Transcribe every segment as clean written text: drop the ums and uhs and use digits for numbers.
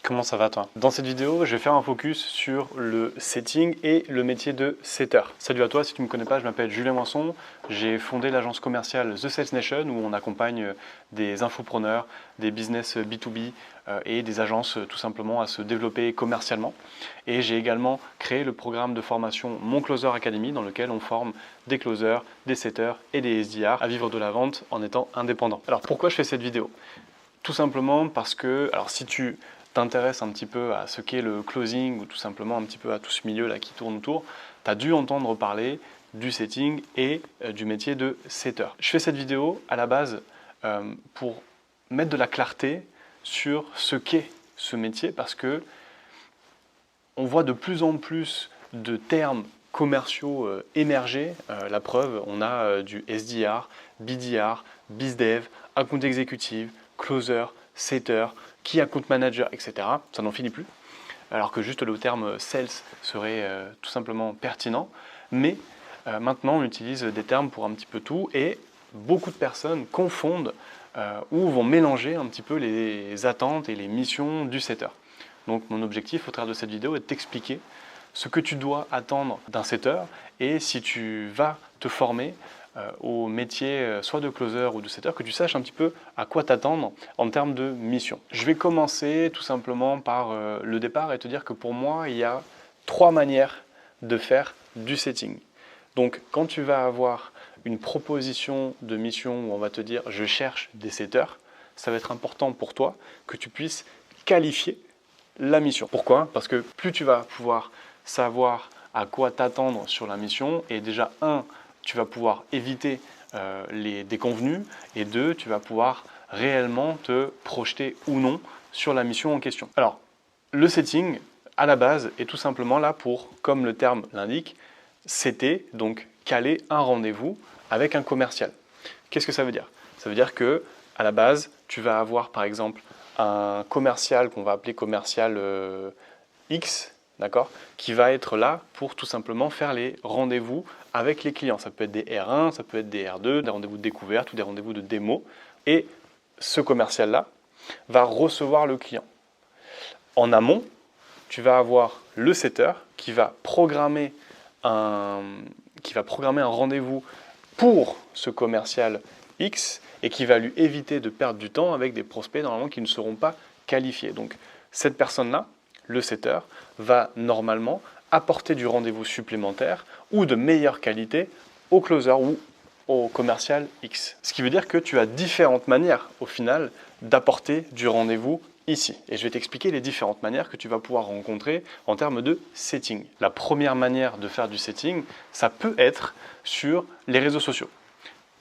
Comment ça va toi? Dans cette vidéo, je vais faire un focus sur le setting et le métier de setter. Salut à toi, si tu ne me connais pas, je m'appelle Julien Moisson. J'ai fondé l'agence commerciale The Sales Nation où on accompagne des infopreneurs, des business B2B et des agences tout simplement à se développer commercialement. Et j'ai également créé le programme de formation Mon Closer Academy dans lequel on forme des closers, des setters et des SDR à vivre de la vente en étant indépendant. Alors pourquoi je fais cette vidéo? Tout simplement parce que, alors si tu t'intéresses un petit peu à ce qu'est le closing ou tout simplement un petit peu à tout ce milieu là qui tourne autour, tu as dû entendre parler du setting et du métier de setter. Je fais cette vidéo à la base pour mettre de la clarté sur ce qu'est ce métier parce que on voit de plus en plus de termes commerciaux émerger. La preuve, on a du SDR, BDR, BizDev, account exécutive, closer, setter, key account manager, etc. Ça n'en finit plus. Alors que juste le terme sales serait tout simplement pertinent. Mais maintenant, on utilise des termes pour un petit peu tout et beaucoup de personnes confondent ou vont mélanger un petit peu les attentes et les missions du setter. Donc mon objectif au travers de cette vidéo est de t'expliquer ce que tu dois attendre d'un setter et si tu vas te former au métier soit de closer ou de setter, que tu saches un petit peu à quoi t'attendre en termes de mission. Je vais commencer tout simplement par le départ et te dire que pour moi, il y a 3 manières de faire du setting. Donc quand tu vas avoir une proposition de mission où on va te dire je cherche des setters, ça va être important pour toi que tu puisses qualifier la mission. Pourquoi? Parce que plus tu vas pouvoir savoir à quoi t'attendre sur la mission, et déjà, tu vas pouvoir éviter les déconvenus, et 2, tu vas pouvoir réellement te projeter ou non sur la mission en question. Alors, le setting, à la base, est tout simplement là pour, comme le terme l'indique, setter, donc caler un rendez-vous avec un commercial. Qu'est-ce que ça veut dire? Ça veut dire que, à la base, tu vas avoir par exemple un commercial qu'on va appeler commercial X, d'accord, qui va être là pour tout simplement faire les rendez-vous avec les clients. Ça peut être des R1, ça peut être des R2, des rendez-vous de découverte ou des rendez-vous de démo. Et ce commercial-là va recevoir le client. En amont, tu vas avoir le setter qui va programmer un rendez-vous pour ce commercial X et qui va lui éviter de perdre du temps avec des prospects normalement qui ne seront pas qualifiés. Donc cette personne-là, le setter, va normalement apporter du rendez-vous supplémentaire ou de meilleure qualité au closer ou au commercial X. Ce qui veut dire que tu as différentes manières au final d'apporter du rendez-vous ici. Et je vais t'expliquer les différentes manières que tu vas pouvoir rencontrer en termes de setting. La première manière de faire du setting, ça peut être sur les réseaux sociaux.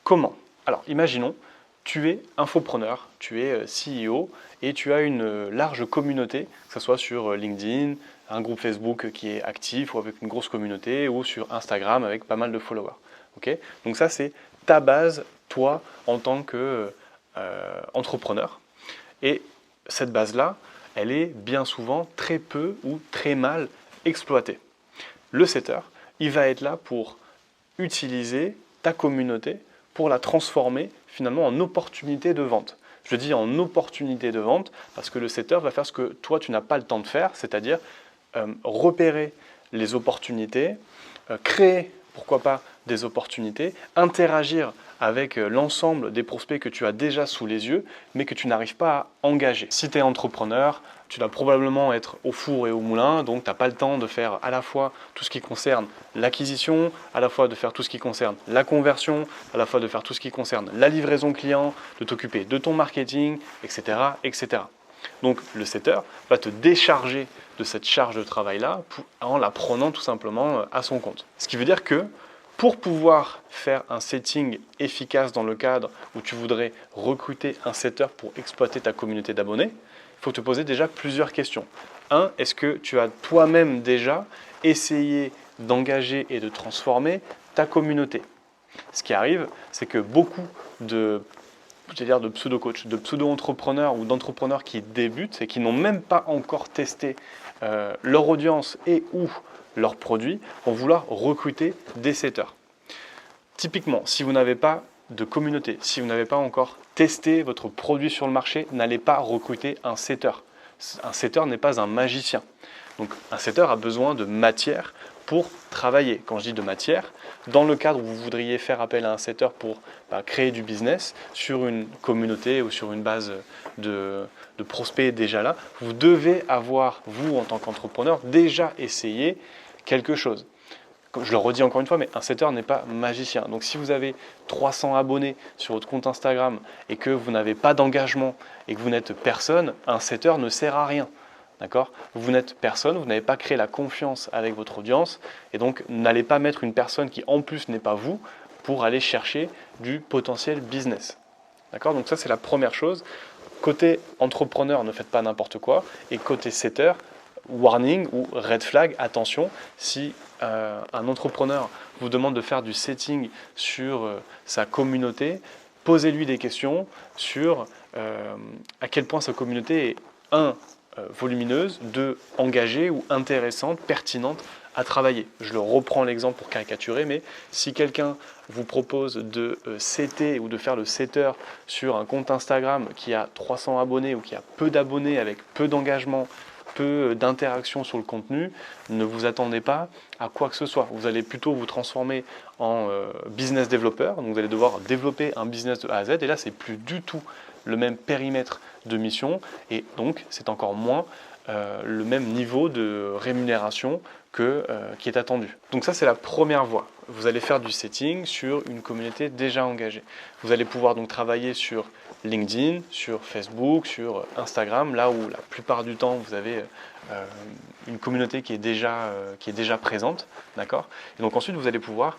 Comment? Alors imaginons, tu es infopreneur, tu es CEO et tu as une large communauté, que ce soit sur LinkedIn, un groupe Facebook qui est actif ou avec une grosse communauté, ou sur Instagram avec pas mal de followers. Okay? Donc ça, c'est ta base, toi, en tant qu'entrepreneur. Et cette base-là, elle est bien souvent très peu ou très mal exploitée. Le setter, il va être là pour utiliser ta communauté pour la transformer finalement en opportunité de vente. Je dis en opportunité de vente parce que le setter va faire ce que toi tu n'as pas le temps de faire, c'est-à-dire repérer les opportunités, créer pourquoi pas des opportunités, interagir avec l'ensemble des prospects que tu as déjà sous les yeux mais que tu n'arrives pas à engager. Si tu es entrepreneur, tu dois probablement être au four et au moulin, donc tu n'as pas le temps de faire à la fois tout ce qui concerne l'acquisition, à la fois de faire tout ce qui concerne la conversion, à la fois de faire tout ce qui concerne la livraison client, de t'occuper de ton marketing, etc., etc. Donc le setter va te décharger de cette charge de travail-là en la prenant tout simplement à son compte. Ce qui veut dire que pour pouvoir faire un setting efficace dans le cadre où tu voudrais recruter un setter pour exploiter ta communauté d'abonnés, il faut te poser déjà plusieurs questions. 1. Est-ce que tu as toi-même déjà essayé d'engager et de transformer ta communauté? Ce qui arrive, c'est que beaucoup de pseudo-coachs, de pseudo-entrepreneurs ou d'entrepreneurs qui débutent et qui n'ont même pas encore testé leur audience et ou leurs produits vont vouloir recruter des setters. Typiquement, si vous n'avez pas de communauté, si vous n'avez pas encore testé votre produit sur le marché, n'allez pas recruter un setter. Un setter n'est pas un magicien. Donc un setter a besoin de matière pour travailler. Quand je dis de matière, dans le cadre où vous voudriez faire appel à un setter pour créer du business sur une communauté ou sur une base de prospects déjà là, vous devez avoir, vous en tant qu'entrepreneur, déjà essayé quelque chose. Je le redis encore une fois, mais un setter n'est pas magicien. Donc si vous avez 300 abonnés sur votre compte Instagram et que vous n'avez pas d'engagement et que vous n'êtes personne, un setter ne sert à rien. D'accord ? Vous n'êtes personne, vous n'avez pas créé la confiance avec votre audience et donc n'allez pas mettre une personne qui en plus n'est pas vous pour aller chercher du potentiel business. D'accord ? Donc ça c'est la première chose. Côté entrepreneur, ne faites pas n'importe quoi et côté setter, warning ou red flag, attention, si un entrepreneur vous demande de faire du setting sur sa communauté, posez-lui des questions sur à quel point sa communauté est volumineuse, 2 engagée ou intéressante, pertinente à travailler. Je le reprends l'exemple pour caricaturer, mais si quelqu'un vous propose de setter ou de faire le setter sur un compte Instagram qui a 300 abonnés ou qui a peu d'abonnés avec peu d'engagement, peu d'interaction sur le contenu, ne vous attendez pas à quoi que ce soit. Vous allez plutôt vous transformer en business développeur, donc vous allez devoir développer un business de A à Z, et là c'est plus du tout le même périmètre de mission, et donc c'est encore moins le même niveau de rémunération qui est attendu. Donc ça c'est la première voie. Vous allez faire du setting sur une communauté déjà engagée. Vous allez pouvoir donc travailler sur LinkedIn, sur Facebook, sur Instagram, là où la plupart du temps vous avez une communauté qui est déjà présente, d'accord ? Et donc ensuite vous allez pouvoir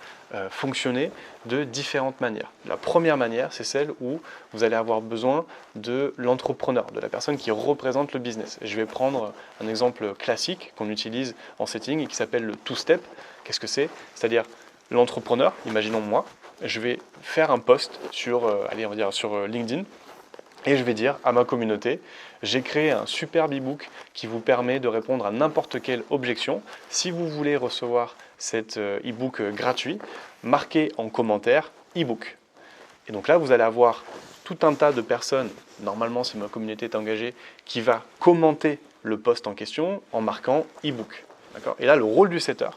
fonctionner de différentes manières. La première manière, c'est celle où vous allez avoir besoin de l'entrepreneur, de la personne qui représente le business. Je vais prendre un exemple classique qu'on utilise en setting et qui s'appelle le two-step. Qu'est-ce que c'est ? C'est-à-dire l'entrepreneur, imaginons moi, je vais faire un post sur LinkedIn et je vais dire à ma communauté, j'ai créé un superbe e-book qui vous permet de répondre à n'importe quelle objection. Si vous voulez recevoir cet e-book gratuit, marquez en commentaire e-book. Et donc là, vous allez avoir tout un tas de personnes, normalement si ma communauté est engagée, qui va commenter le post en question en marquant e-book. Et là, le rôle du setter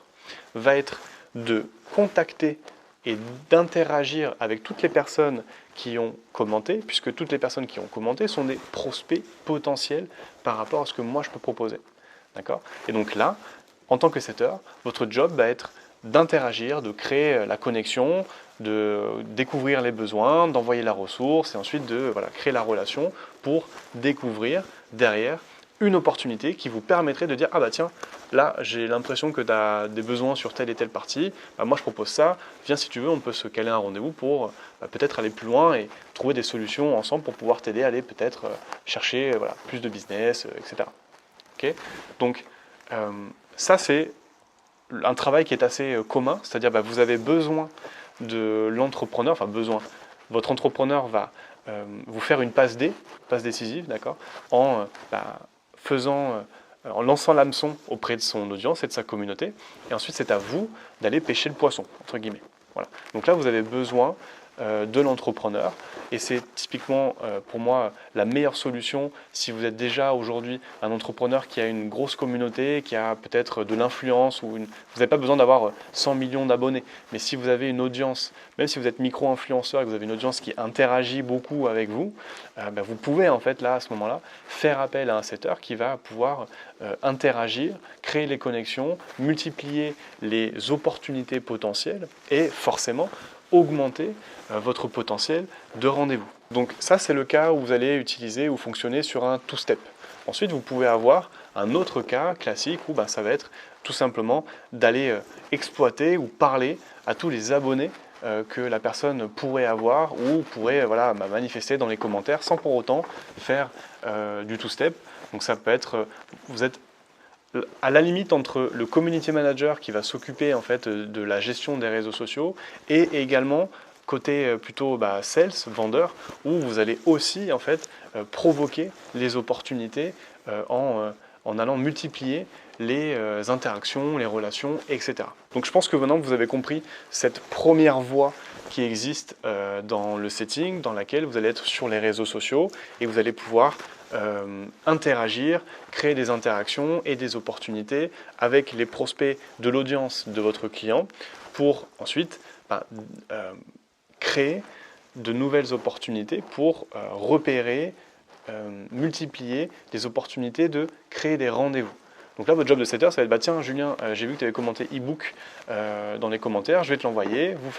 va être de contacter et d'interagir avec toutes les personnes qui ont commenté, puisque toutes les personnes qui ont commenté sont des prospects potentiels par rapport à ce que moi je peux proposer. D'accord ? Et donc là, en tant que setter, votre job va être d'interagir, de créer la connexion, de découvrir les besoins, d'envoyer la ressource et ensuite de créer la relation pour découvrir derrière une opportunité qui vous permettrait de dire « Ah bah tiens, là j'ai l'impression que tu as des besoins sur telle et telle partie, moi je propose ça, viens si tu veux, on peut se caler un rendez-vous pour peut-être aller plus loin et trouver des solutions ensemble pour pouvoir t'aider à aller peut-être chercher plus de business, etc. » Okay ? Donc ça c'est un travail qui est assez commun, c'est-à-dire vous avez besoin de l'entrepreneur, votre entrepreneur va vous faire une passe décisive, d'accord, en lançant l'hameçon auprès de son audience et de sa communauté, et ensuite c'est à vous d'aller pêcher le poisson, entre guillemets. Voilà. Donc là vous avez besoin de l'entrepreneur, et c'est typiquement pour moi la meilleure solution si vous êtes déjà aujourd'hui un entrepreneur qui a une grosse communauté, qui a peut-être de l'influence, vous n'avez pas besoin d'avoir 100 millions d'abonnés, mais si vous avez une audience, même si vous êtes micro-influenceur et que vous avez une audience qui interagit beaucoup avec vous, vous pouvez en fait là à ce moment-là faire appel à un setter qui va pouvoir interagir, créer les connexions, multiplier les opportunités potentielles et forcément augmenter votre potentiel de rendez-vous. Donc ça c'est le cas où vous allez utiliser ou fonctionner sur un two-step. Ensuite vous pouvez avoir un autre cas classique où ça va être tout simplement d'aller exploiter ou parler à tous les abonnés que la personne pourrait avoir ou pourrait manifester dans les commentaires sans pour autant faire du two-step. Donc ça peut être, vous êtes à la limite entre le community manager qui va s'occuper en fait de la gestion des réseaux sociaux et également côté plutôt sales, vendeur, où vous allez aussi en fait provoquer les opportunités en allant multiplier les interactions, les relations, etc. Donc je pense que maintenant vous avez compris cette première voie qui existe dans le setting, dans laquelle vous allez être sur les réseaux sociaux et vous allez pouvoir interagir, créer des interactions et des opportunités avec les prospects de l'audience de votre client pour ensuite créer de nouvelles opportunités pour repérer, multiplier des opportunités de créer des rendez-vous. Donc là, votre job de setter, ça va être, tiens Julien, j'ai vu que tu avais commenté e-book dans les commentaires, je vais te l'envoyer, vous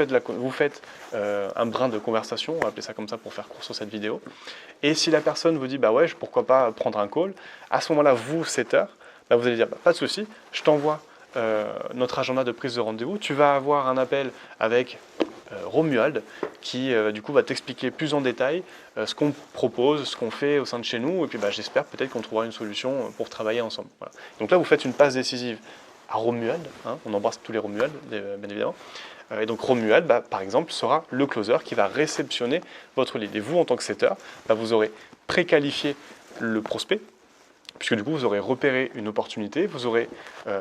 faites un brin de conversation, on va appeler ça comme ça pour faire court sur cette vidéo. Et si la personne vous dit, ouais, pourquoi pas prendre un call, à ce moment-là, vous, setter, vous allez dire, pas de souci, je t'envoie notre agenda de prise de rendez-vous, tu vas avoir un appel avec Romuald qui du coup va t'expliquer plus en détail ce qu'on propose, ce qu'on fait au sein de chez nous et puis j'espère peut-être qu'on trouvera une solution pour travailler ensemble. Voilà. Donc là vous faites une passe décisive à Romuald, on embrasse tous les Romuald bien évidemment, et donc Romuald par exemple sera le closer qui va réceptionner votre lead et vous en tant que setter vous aurez préqualifié le prospect puisque du coup vous aurez repéré une opportunité, vous aurez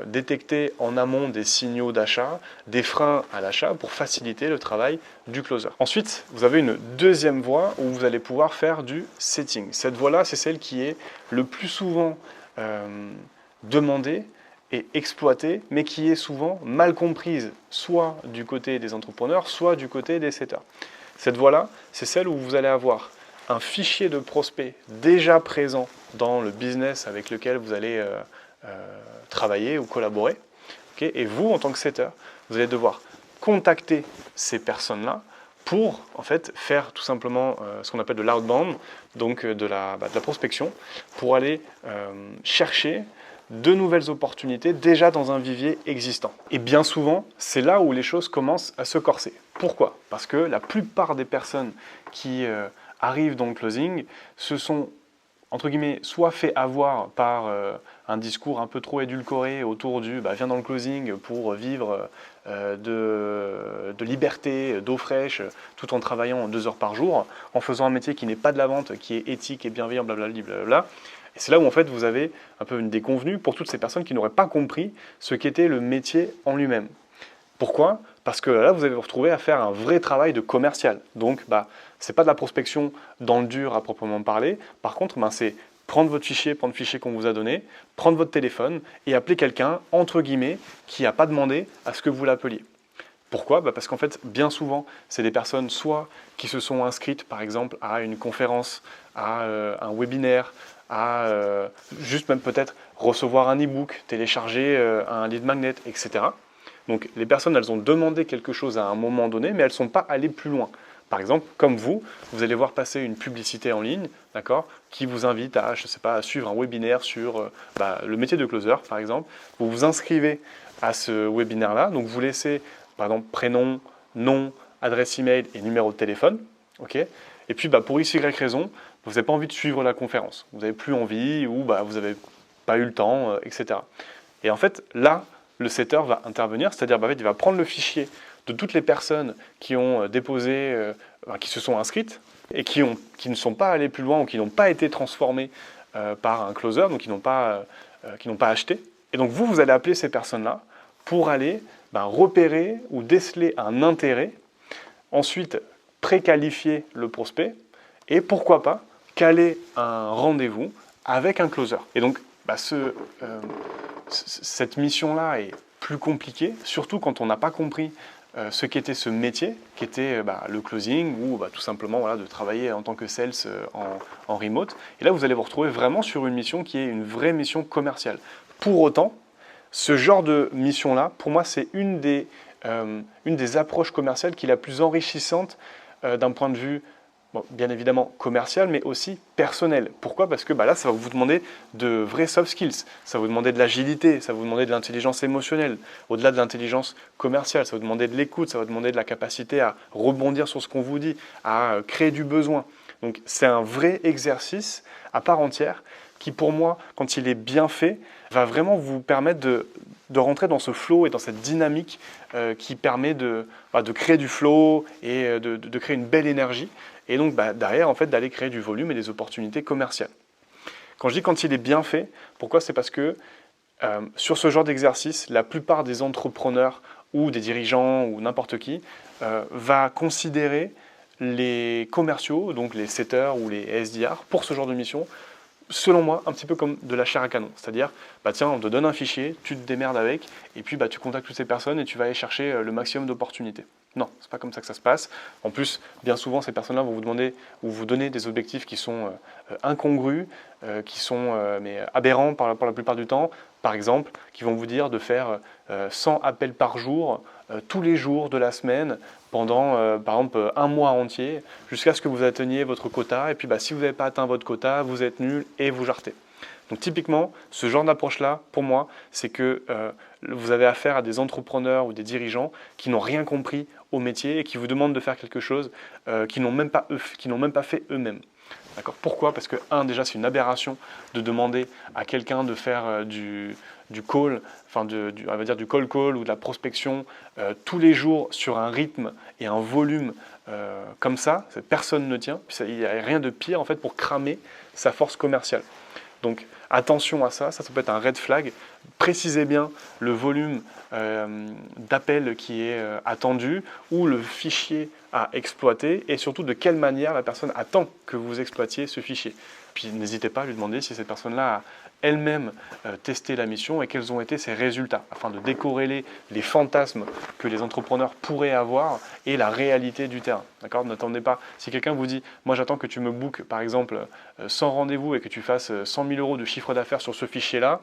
détecté en amont des signaux d'achat, des freins à l'achat pour faciliter le travail du closer. Ensuite, vous avez une deuxième voie où vous allez pouvoir faire du setting. Cette voie-là, c'est celle qui est le plus souvent demandée et exploitée, mais qui est souvent mal comprise, soit du côté des entrepreneurs, soit du côté des setters. Cette voie-là, c'est celle où vous allez avoir un fichier de prospects déjà présent dans le business avec lequel vous allez travailler ou collaborer. Okay, et vous, en tant que setter, vous allez devoir contacter ces personnes-là pour en fait faire tout simplement ce qu'on appelle de l'outbound, donc de la prospection, pour aller chercher de nouvelles opportunités déjà dans un vivier existant. Et bien souvent, c'est là où les choses commencent à se corser. Pourquoi? Parce que la plupart des personnes qui arrivent dans le closing se sont, entre guillemets, soit fait avoir par un discours un peu trop édulcoré autour du viens dans le closing pour vivre de liberté, d'eau fraîche, tout en travaillant 2 heures par jour, en faisant un métier qui n'est pas de la vente, qui est éthique et bienveillant, blablabla. Et c'est là où en fait vous avez un peu une déconvenue pour toutes ces personnes qui n'auraient pas compris ce qu'était le métier en lui-même. Pourquoi? Parce que là, vous allez vous retrouver à faire un vrai travail de commercial. Donc, ce n'est pas de la prospection dans le dur à proprement parler. Par contre, c'est prendre votre fichier, prendre le fichier qu'on vous a donné, prendre votre téléphone et appeler quelqu'un, entre guillemets, qui n'a pas demandé à ce que vous l'appeliez. Pourquoi? Parce qu'en fait, bien souvent, c'est des personnes soit qui se sont inscrites, par exemple, à une conférence, à un webinaire, à juste même peut-être recevoir un e-book, télécharger un lead magnet, etc. Donc les personnes, elles ont demandé quelque chose à un moment donné, mais elles ne sont pas allées plus loin. Par exemple, comme vous allez voir passer une publicité en ligne, d'accord, qui vous invite à, je sais pas, à suivre un webinaire sur le métier de closer, par exemple. Vous vous inscrivez à ce webinaire-là, donc vous laissez, par exemple, prénom, nom, adresse email et numéro de téléphone, ok. Et puis, pour X, Y raison, vous n'avez pas envie de suivre la conférence, vous n'avez plus envie ou vous n'avez pas eu le temps, etc. Et en fait, là, le setter va intervenir, c'est-à-dire il va prendre le fichier de toutes les personnes qui ont déposé, qui se sont inscrites et qui ne sont pas allées plus loin ou qui n'ont pas été transformées par un closer, donc qui n'ont pas acheté. Et donc vous allez appeler ces personnes-là pour aller repérer ou déceler un intérêt, ensuite préqualifier le prospect et pourquoi pas caler un rendez-vous avec un closer. Et donc cette mission-là est plus compliquée, surtout quand on n'a pas compris ce qu'était ce métier, qui était le closing ou tout simplement de travailler en tant que sales en remote. Et là, vous allez vous retrouver vraiment sur une mission qui est une vraie mission commerciale. Pour autant, ce genre de mission-là, pour moi, c'est une des approches commerciales qui est la plus enrichissante d'un point de vue bien évidemment commercial, mais aussi personnel. Pourquoi? Parce que là, ça va vous demander de vrais soft skills, ça va vous demander de l'agilité, ça va vous demander de l'intelligence émotionnelle, au-delà de l'intelligence commerciale, ça va vous demander de l'écoute, ça va vous demander de la capacité à rebondir sur ce qu'on vous dit, à créer du besoin. Donc c'est un vrai exercice à part entière qui, pour moi, quand il est bien fait, va vraiment vous permettre de rentrer dans ce flow et dans cette dynamique qui permet de créer du flow et de créer une belle énergie. Et donc derrière, en fait, d'aller créer du volume et des opportunités commerciales. Quand je dis quand il est bien fait, pourquoi? C'est parce que sur ce genre d'exercice, la plupart des entrepreneurs ou des dirigeants ou n'importe qui va considérer les commerciaux, donc les setters ou les SDR, pour ce genre de mission, selon moi, un petit peu comme de la chair à canon. C'est-à-dire, bah tiens, on te donne un fichier, tu te démerdes avec, et puis bah, tu contactes toutes ces personnes et tu vas aller chercher le maximum d'opportunités. Non, c'est pas comme ça que ça se passe. En plus, bien souvent, ces personnes-là vont vous demander ou vous donner des objectifs qui sont incongrus, qui sont mais aberrants pour la plupart du temps. Par exemple, qui vont vous dire de faire 100 appels par jour, tous les jours de la semaine, pendant par exemple un mois entier, jusqu'à ce que vous atteigniez votre quota. Et puis bah, si vous n'avez pas atteint votre quota, vous êtes nul et vous jartez. Donc typiquement, ce genre d'approche-là, pour moi, c'est que vous avez affaire à des entrepreneurs ou des dirigeants qui n'ont rien compris au métier et qui vous demandent de faire quelque chose qu'ils n'ont même pas fait eux-mêmes. D'accord ? Pourquoi ? Parce que, déjà, c'est une aberration de demander à quelqu'un de faire du call, enfin on va dire du cold call ou de la prospection tous les jours sur un rythme et un volume comme ça. Personne ne tient. Il n'y a rien de pire en fait pour cramer sa force commerciale. Donc attention à ça, ça peut être un red flag. Précisez bien le volume d'appels qui est attendu ou le fichier à exploiter et surtout de quelle manière la personne attend que vous exploitiez ce fichier. Puis n'hésitez pas à lui demander si cette personne-là a elle-même testé la mission et quels ont été ses résultats afin de décorréler les fantasmes que les entrepreneurs pourraient avoir et la réalité du terrain. D'accord ? N'attendez pas. Si quelqu'un vous dit « moi j'attends que tu me bookes par exemple 100 rendez-vous et que tu fasses 100 000 € de chiffre d'affaires sur ce fichier-là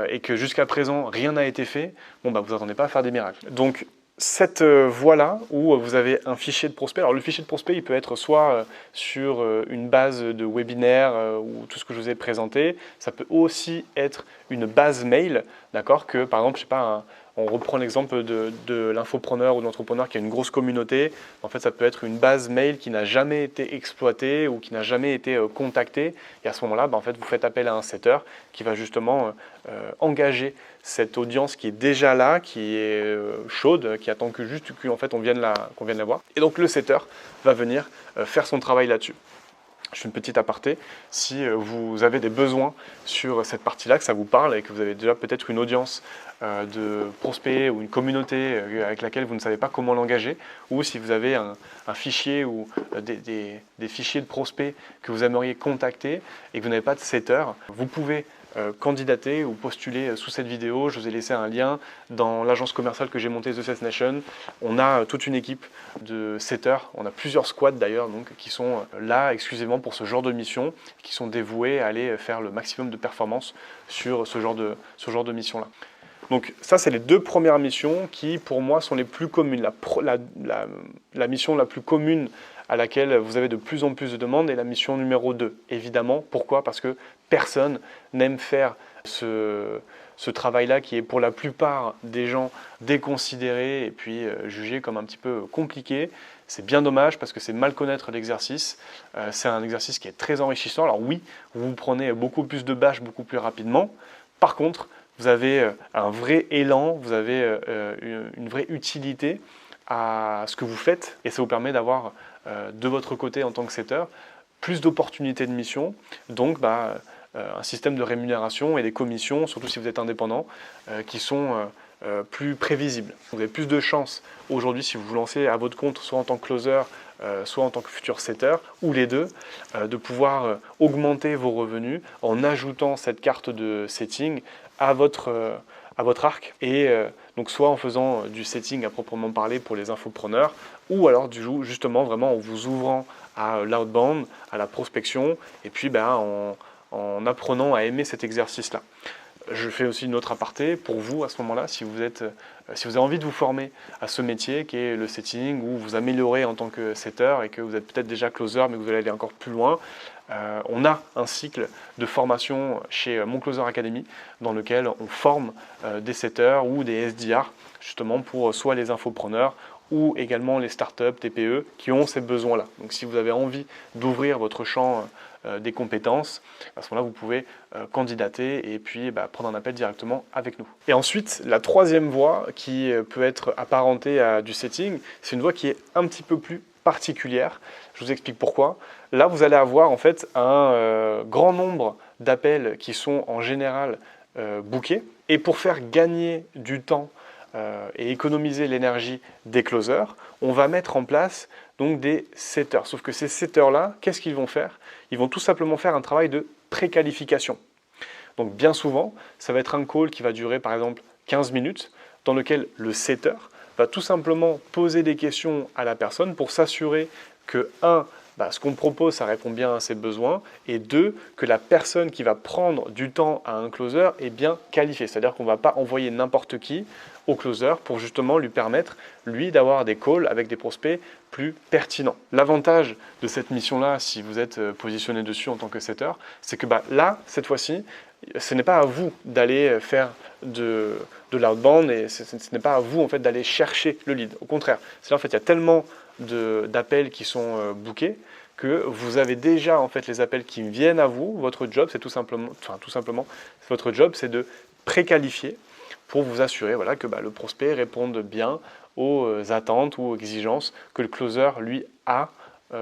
et que jusqu'à présent rien n'a été fait », bon bah vous n'attendez pas à faire des miracles. Donc cette voie-là, où vous avez un fichier de prospect, alors le fichier de prospect, il peut être soit sur une base de webinaire ou tout ce que je vous ai présenté, ça peut aussi être une base mail, d'accord, que par exemple, je sais pas, on reprend l'exemple de l'infopreneur ou de l'entrepreneur qui a une grosse communauté, en fait ça peut être une base mail qui n'a jamais été exploitée ou qui n'a jamais été contactée, et à ce moment-là, en fait, vous faites appel à un setter qui va justement engager cette audience qui est déjà là, qui est chaude, qui attend que juste qu'en fait, qu'on vienne la voir. Et donc le setter va venir faire son travail là-dessus. Je fais une petite aparté. Si vous avez des besoins sur cette partie-là, que ça vous parle et que vous avez déjà peut-être une audience de prospects ou une communauté avec laquelle vous ne savez pas comment l'engager, ou si vous avez un fichier ou des fichiers de prospects que vous aimeriez contacter et que vous n'avez pas de setter, vous pouvez candidater ou postuler sous cette vidéo. Je vous ai laissé un lien dans l'agence commerciale que j'ai montée, The Sales Nation. On a toute une équipe de setters, on a plusieurs squads d'ailleurs, donc qui sont là exclusivement pour ce genre de mission, qui sont dévoués à aller faire le maximum de performance sur ce genre de mission-là. Donc ça, c'est les deux premières missions qui, pour moi, sont les plus communes. La mission la plus commune à laquelle vous avez de plus en plus de demandes est la mission numéro 2, évidemment. Pourquoi ? Parce que personne n'aime faire ce travail-là qui est pour la plupart des gens déconsidéré et puis jugé comme un petit peu compliqué. C'est bien dommage parce que c'est mal connaître l'exercice. C'est un exercice qui est très enrichissant. Alors oui, vous prenez beaucoup plus de bâches beaucoup plus rapidement. Par contre, vous avez un vrai élan, vous avez une vraie utilité à ce que vous faites et ça vous permet d'avoir de votre côté en tant que setter plus d'opportunités de mission, donc un système de rémunération et des commissions, surtout si vous êtes indépendant, qui sont plus prévisibles. Vous avez plus de chances aujourd'hui si vous vous lancez à votre compte, soit en tant que closer, soit en tant que futur setter, ou les deux, de pouvoir augmenter vos revenus en ajoutant cette carte de setting à votre arc, et donc soit en faisant du setting à proprement parler pour les infopreneurs, ou alors justement vraiment en vous ouvrant à l'outbound, à la prospection, et puis en apprenant à aimer cet exercice-là. Je fais aussi une autre aparté pour vous à ce moment-là, si vous avez envie de vous former à ce métier qui est le setting, ou vous améliorer en tant que setter et que vous êtes peut-être déjà closer mais que vous allez aller encore plus loin. On a un cycle de formation chez Mon Closer Academy dans lequel on forme des setters ou des SDR justement pour soit les infopreneurs ou également les startups, TPE qui ont ces besoins-là. Donc si vous avez envie d'ouvrir votre champ des compétences, à ce moment-là vous pouvez candidater et puis prendre un appel directement avec nous. Et ensuite, la troisième voie qui peut être apparentée à du setting, c'est une voie qui est un petit peu plus particulière. Je vous explique pourquoi. Là, vous allez avoir en fait un grand nombre d'appels qui sont en général bookés. Et pour faire gagner du temps et économiser l'énergie des closers, on va mettre en place donc des setters. Sauf que ces setters-là, qu'est-ce qu'ils vont faire ? Ils vont tout simplement faire un travail de préqualification. Donc bien souvent, ça va être un call qui va durer par exemple 15 minutes, dans lequel le setter va tout simplement poser des questions à la personne pour s'assurer que 1, ce qu'on propose, ça répond bien à ses besoins, et 2, que la personne qui va prendre du temps à un closer est bien qualifiée. C'est-à-dire qu'on ne va pas envoyer n'importe qui au closer pour justement lui permettre, lui, d'avoir des calls avec des prospects plus pertinents. L'avantage de cette mission-là, si vous êtes positionné dessus en tant que setter, c'est que là, cette fois-ci, ce n'est pas à vous d'aller faire de l'outbound et ce n'est pas à vous en fait d'aller chercher le lead. Au contraire, c'est là en fait il y a tellement d'appels qui sont bookés que vous avez déjà en fait les appels qui viennent à vous. Votre job, c'est tout simplement, votre job, c'est de préqualifier pour vous assurer voilà, que le prospect réponde bien aux attentes ou aux exigences que le closer lui a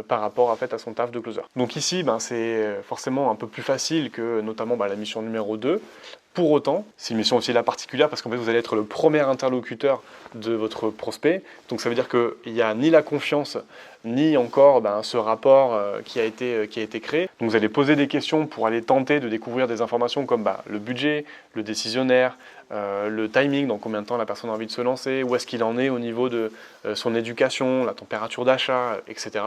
par rapport en fait, à son taf de closer. Donc ici, c'est forcément un peu plus facile que notamment la mission numéro 2. Pour autant, c'est une mission aussi là particulière parce qu'en fait vous allez être le premier interlocuteur de votre prospect. Donc ça veut dire qu'il n'y a ni la confiance, ni encore ce rapport qui a été créé. Donc vous allez poser des questions pour aller tenter de découvrir des informations comme le budget, le décisionnaire, le timing, dans combien de temps la personne a envie de se lancer, où est-ce qu'il en est au niveau de son éducation, la température d'achat, etc.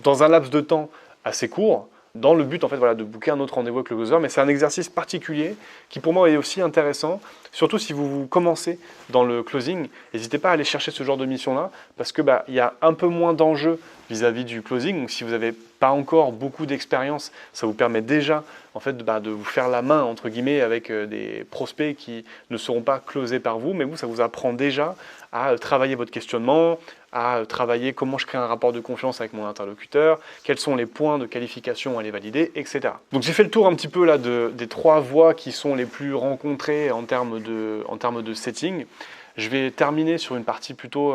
Dans un laps de temps assez court, dans le but en fait, de booker un autre rendez-vous avec le closer, mais c'est un exercice particulier qui pour moi est aussi intéressant, surtout si vous commencez dans le closing. N'hésitez pas à aller chercher ce genre de mission-là, parce que il y a un peu moins d'enjeux vis-à-vis du closing. Donc si vous n'avez pas encore beaucoup d'expérience, ça vous permet déjà en fait, de vous faire la main entre guillemets avec des prospects qui ne seront pas closés par vous, mais vous, ça vous apprend déjà à travailler votre questionnement, à travailler comment je crée un rapport de confiance avec mon interlocuteur, quels sont les points de qualification à les valider, etc. Donc j'ai fait le tour un petit peu là des 3 voies qui sont les plus rencontrées en termes de setting. Je vais terminer sur une partie plutôt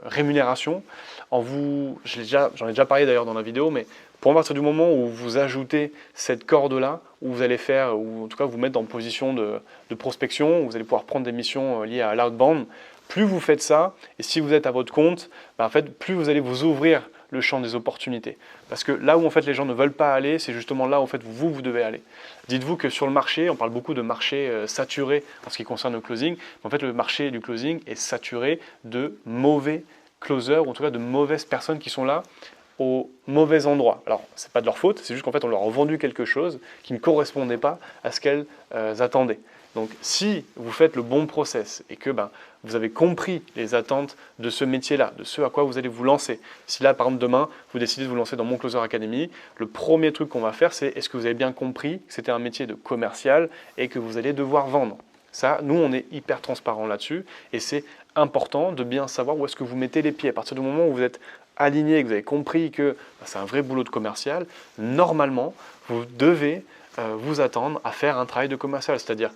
rémunération. J'en ai déjà parlé d'ailleurs dans la vidéo, mais pour partir du moment où vous ajoutez cette corde-là, où vous allez faire, ou en tout cas vous mettre en position de prospection, où vous allez pouvoir prendre des missions liées à l'outbound, plus vous faites ça, et si vous êtes à votre compte, en fait, plus vous allez vous ouvrir le champ des opportunités. Parce que là où en fait les gens ne veulent pas aller, c'est justement là où en fait vous devez aller. Dites-vous que sur le marché, on parle beaucoup de marché saturé en ce qui concerne le closing, mais en fait le marché du closing est saturé de mauvais closers, ou en tout cas de mauvaises personnes qui sont là au mauvais endroit. Alors, ce n'est pas de leur faute, c'est juste qu'en fait on leur a vendu quelque chose qui ne correspondait pas à ce qu'elles attendaient. Donc si vous faites le bon process et que vous avez compris les attentes de ce métier-là, de ce à quoi vous allez vous lancer. Si là, par exemple, demain, vous décidez de vous lancer dans Mon Closer Academy, le premier truc qu'on va faire, c'est est-ce que vous avez bien compris que c'était un métier de commercial et que vous allez devoir vendre. Ça, nous, on est hyper transparent là-dessus et c'est important de bien savoir où est-ce que vous mettez les pieds. À partir du moment où vous êtes aligné et que vous avez compris que c'est un vrai boulot de commercial, normalement, vous devez vous attendre à faire un travail de commercial, c'est-à-dire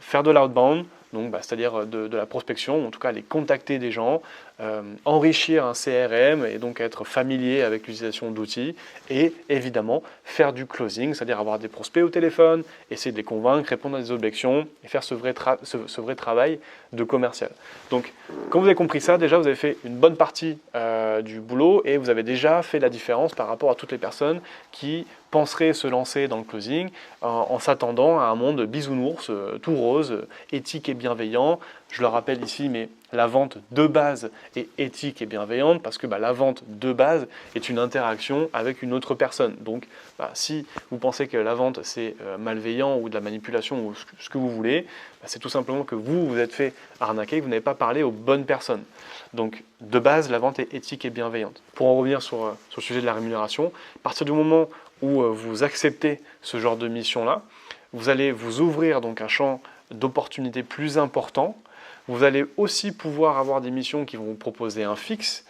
faire de l'outbound, donc c'est-à-dire de la prospection, ou en tout cas aller contacter des gens, enrichir un CRM et donc être familier avec l'utilisation d'outils et évidemment faire du closing, c'est-à-dire avoir des prospects au téléphone, essayer de les convaincre, répondre à des objections et faire ce vrai travail de commercial. Donc quand vous avez compris ça, déjà vous avez fait une bonne partie du boulot et vous avez déjà fait la différence par rapport à toutes les personnes qui penseraient se lancer dans le closing en s'attendant à un monde bisounours, tout rose, éthique et bienveillant. Je le rappelle ici, mais la vente de base est éthique et bienveillante parce que la vente de base est une interaction avec une autre personne. Donc si vous pensez que la vente c'est malveillant ou de la manipulation ou ce que vous voulez, c'est tout simplement que vous êtes fait arnaquer, que vous n'avez pas parlé aux bonnes personnes. Donc de base, la vente est éthique et bienveillante. Pour en revenir sur le sujet de la rémunération, à partir du moment où vous acceptez ce genre de mission-là, vous allez vous ouvrir donc un champ d'opportunités plus important. Vous allez aussi pouvoir avoir des missions qui vont vous proposer un fixe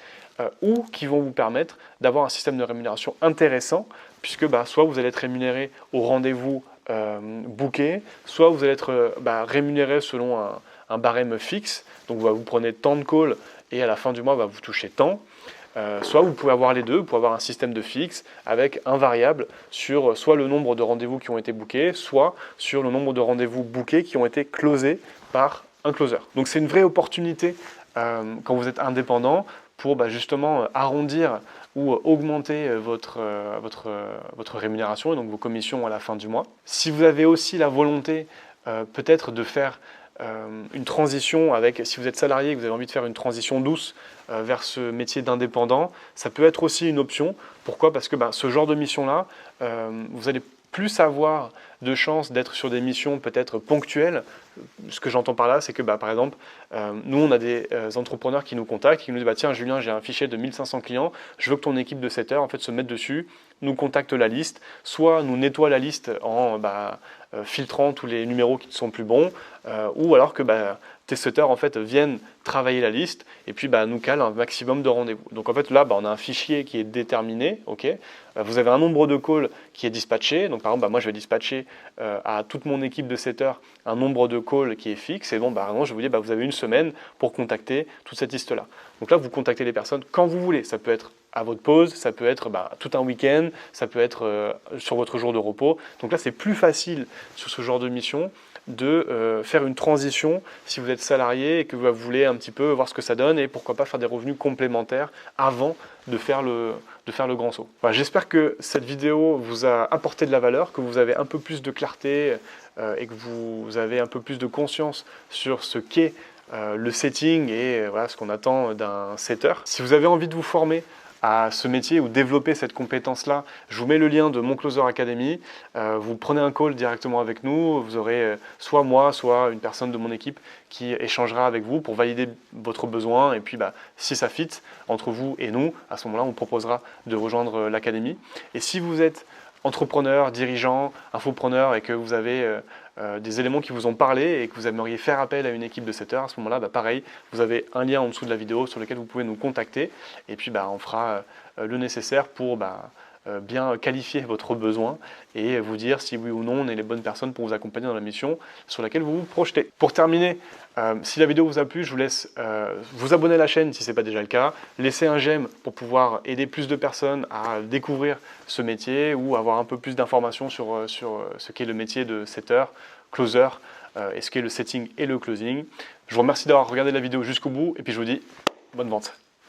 ou qui vont vous permettre d'avoir un système de rémunération intéressant puisque soit vous allez être rémunéré au rendez-vous booké, soit vous allez être rémunéré selon un barème fixe. Donc vous prenez tant de calls et à la fin du mois vous touchez tant. Soit vous pouvez avoir les deux, vous pouvez avoir un système de fixe avec un variable sur soit le nombre de rendez-vous qui ont été bookés, soit sur le nombre de rendez-vous bookés qui ont été closés par un closer. Donc c'est une vraie opportunité quand vous êtes indépendant pour justement arrondir ou augmenter votre rémunération et donc vos commissions à la fin du mois. Si vous avez aussi la volonté peut-être de faire une transition si vous êtes salarié et que vous avez envie de faire une transition douce vers ce métier d'indépendant, ça peut être aussi une option. Pourquoi? Parce que ce genre de mission-là, vous allez plus avoir de chances d'être sur des missions peut-être ponctuelles. Ce que j'entends par là, c'est que par exemple, nous on a des entrepreneurs qui nous contactent, qui nous disent tiens Julien, j'ai un fichier de 1500 clients, je veux que ton équipe de 7 heures en fait se mette dessus, nous contacte la liste, soit nous nettoie la liste en filtrant tous les numéros qui ne sont plus bons, ou alors que tes setters en fait viennent travailler la liste et puis nous calent un maximum de rendez-vous. Donc en fait là on a un fichier qui est déterminé, ok. Vous avez un nombre de calls qui est dispatché, donc par exemple moi je vais dispatcher à toute mon équipe de setters un nombre de calls qui est fixe et bon je vous dis vous avez une semaine pour contacter toute cette liste là. Donc là vous contactez les personnes quand vous voulez, ça peut être à votre pause, ça peut être tout un week-end, ça peut être sur votre jour de repos. Donc là c'est plus facile sur ce genre de mission de faire une transition si vous êtes salarié et que vous voulez un petit peu voir ce que ça donne et pourquoi pas faire des revenus complémentaires avant de faire le grand saut. Voilà, j'espère que cette vidéo vous a apporté de la valeur, que vous avez un peu plus de clarté et que vous avez un peu plus de conscience sur ce qu'est le setting et voilà, ce qu'on attend d'un setter. Si vous avez envie de vous former à ce métier ou développer cette compétence-là, je vous mets le lien de Mon Closer Academy. Vous prenez un call directement avec nous. Vous aurez soit moi, soit une personne de mon équipe qui échangera avec vous pour valider votre besoin. Et puis, si ça fit entre vous et nous, à ce moment-là, on vous proposera de rejoindre l'académie. Et si vous êtes entrepreneur, dirigeant, infopreneur et que vous avez des éléments qui vous ont parlé et que vous aimeriez faire appel à une équipe de setters, à ce moment-là, pareil, vous avez un lien en dessous de la vidéo sur lequel vous pouvez nous contacter et puis on fera le nécessaire pour bien qualifier votre besoin et vous dire si oui ou non on est les bonnes personnes pour vous accompagner dans la mission sur laquelle vous vous projetez. Pour terminer, si la vidéo vous a plu, je vous laisse vous abonner à la chaîne si ce n'est pas déjà le cas, laisser un j'aime pour pouvoir aider plus de personnes à découvrir ce métier ou avoir un peu plus d'informations sur ce qu'est le métier de setter, closer et ce qu'est le setting et le closing. Je vous remercie d'avoir regardé la vidéo jusqu'au bout et puis je vous dis bonne vente.